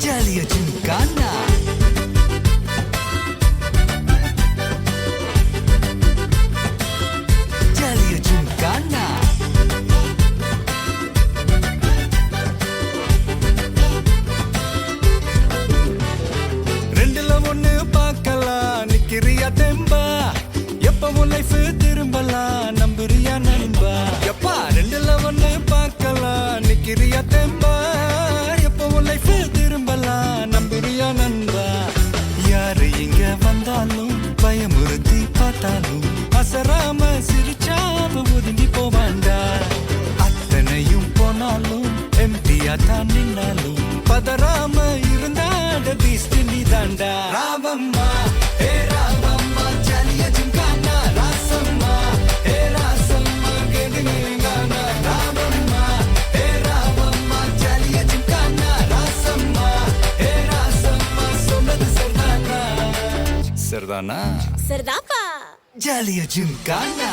ஜாலியா ஜிம்கானா ஜாலியா ஜிம்கானா ரெண்டுல ஒண்ணு பார்க்கலாம் நிக்கிறியா தெம்பா எப்பவும் லைஃப் திரும்பலாம் நம்புறியா நண்பா எப்பா ரெண்டுல ஒண்ணு பார்க்கலாம் நிக்கிறியா தெம்பா எப்பவும் லைஃப் திரும்பலாம் நம்புறியா நண்பா யாரு இங்க வந்தாலும் பயமுறுத்தி பார்த்தாலும் அசராம சிரிச்சாம ஒதுங்கி போவாண்டா அத்தனையும் போனாலும் எம்டியா தான் நின்னாலும் பதறாம இருந்தாட பீஸ்ட் நீ தாண்டா ராவம்மா ஏ ராவம்மா ஜாலியா ஜிம்கானா ராசம்மா ஏ ராசம்மா கேடுங்கானா ராவம்மா ஏ ராவம்மா ஜாலியா ஜிம்கானா ராசம்மா ஏ ராசம்மா சொன்னது சரிதானா சரிதானா சரிதாப்பா ஜாலியா ஜிம்கானா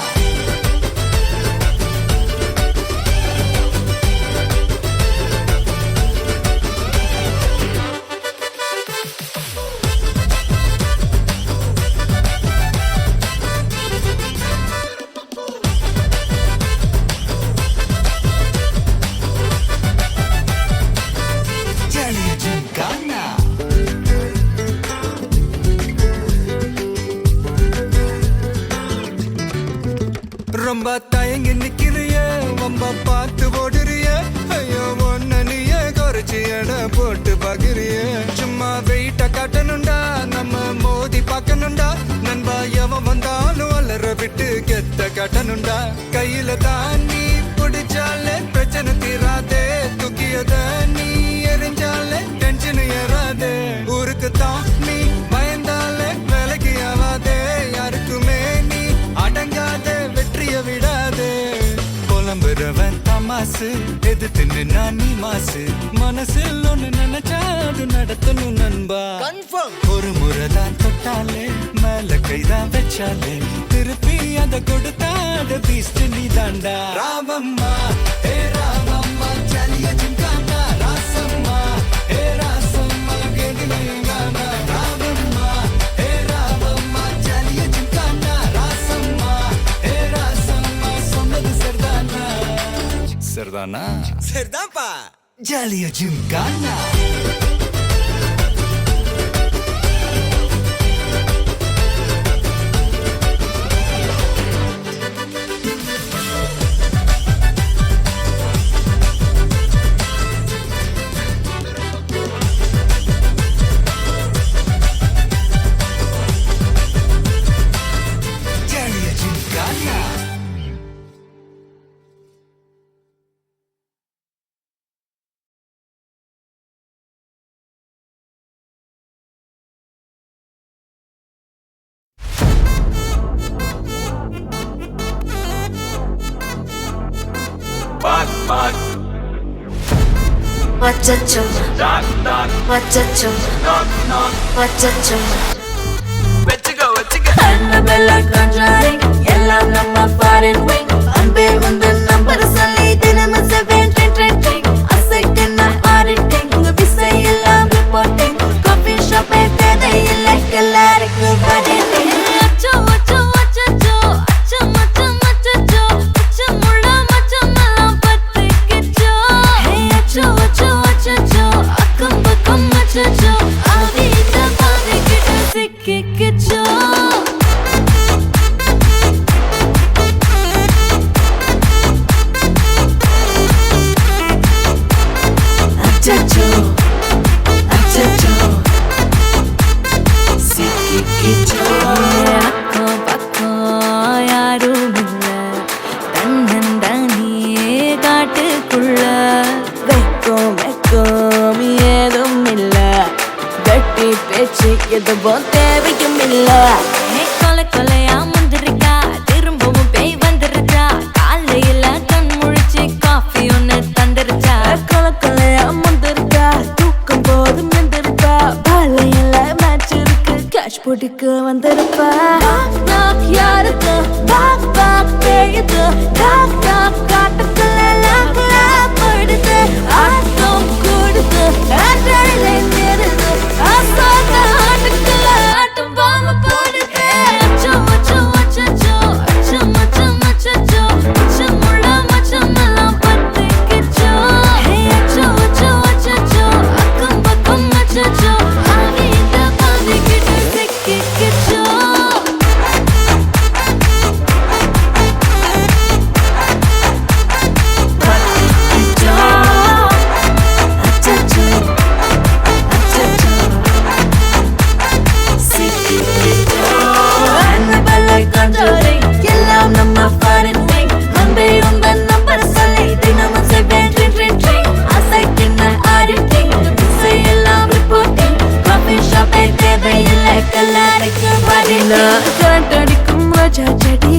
ஜாலியா ஜிம்கானா ரொம்ப தயங்கி நிக்கிறிய ரொம்ப பார்த்து ஓடுறிய ஐயோ ஒன்ன நீய குறைச்சி எடை போட்டு பாக்குறிய சும்மா வெயிட்ட காட்டணும்டா நம்ம மோதி பார்க்கணும்டா நண்பா எவன் வந்தாலும் அலற விட்டு கெத்த காட்டணும்டா கையில தான் நீ பிடிச்சாலே பிரச்சனை தீராதே தூக்கியத நீ எரிஞ்சாலே டென்ஷன் ஏறாதே ஊருக்கு தான் நீ பயந்தாலே வேலைக்கு ஆவாதே யாருக்குமே நீ அடங்காத வெற்றிய விடாதே புலம்புறவன் தமாசு எதிர்த்து நின்னா நீ மாசு மனசில் ஒண்ணு நினைச்சாது நடத்தணும் நண்பா ஒரு முறைதான் தொட்டாலே மேல கைதான் வச்சாலே திருப்பி அத கொடுத்தாட பீஸ்ட் நீ தாண்டா ராவம்மா ஏ ராவம்மா ஜாலியா ஜிம்கானா ராசம்மா ஏ ராசம்மா கேடுங்கானா ராவம்மா ஏ ராவம்மா ஜாலியா ஜிம்கானா ராசம்மா ஏ ராசம்மா சொன்னது சரிதானா சரிதானா சரிதான்ப்பா ஜாலியா ஜிம்கானா ஜாலியா ஜிம்கானா அச்சச்சோ அச்சச்சோ அச்சச்சோ Annabella Conjuring எல்லாம் நம்ம foreign wing அன்பே வந்து நம்பர் சொல்லி தினமும் 7 ட்ரெண்டிங் அசைக்கின ஆடிட்டிங் உங்க விசை எல்லாம் ரிப்போர்ட்டிங் காஃபி ஷாப் தேதை இல்லை எல்லாருக்கும் பதில் அச்சோ அச்சோ அச்சச்சோ அச்சம் அச்சம் அச்சச்சோ அச்சமுள்ள மச்சமெல்லாம் பத்திக்கிச்சோ ஹே அச்சோ அச்சோ அச்சச்சோ அக்கம் பக்கம் அச்சச்சோ ஆதிட்ட பாதிக்கிட்ட சிக்கிக்கிச்சோ அச்சச்சோ அச்சச்சோ சிக்கிக்கிச்சோ அக்கம் பக்கம் யாரும் இல்ல தன்னந்தனியே காட்டுக்குள்ள வெக்கம் வெக்கம் ஏதும் இல்ல வெட்டி பேச்சு எதுவும் தேவையும் இல்ல கொலை கொலையா முந்திருக்கா திரும்பவும் பேய் வந்துருச்சா காலையில கண் முழிச்சு காஃபி ஒன்னு தந்துருச்சா கொலை கொலையா முந்திருக்கா தூக்கம் போதும் நின்றுருக்கா பாலையில மேட்ச் இருக்கு கேஷ் போட்டுக்கு வந்திருப்பா யாருக்கு பாக் பாக் பேயுது டாக் டாக் காட்டுக்குள்ள லாக் லாக் படுது ஆட்டம் கூடுது ஆட்டாளிலே எல்லாருக்கும் பதினா காட்டடிக்கும் ரோஜா செடி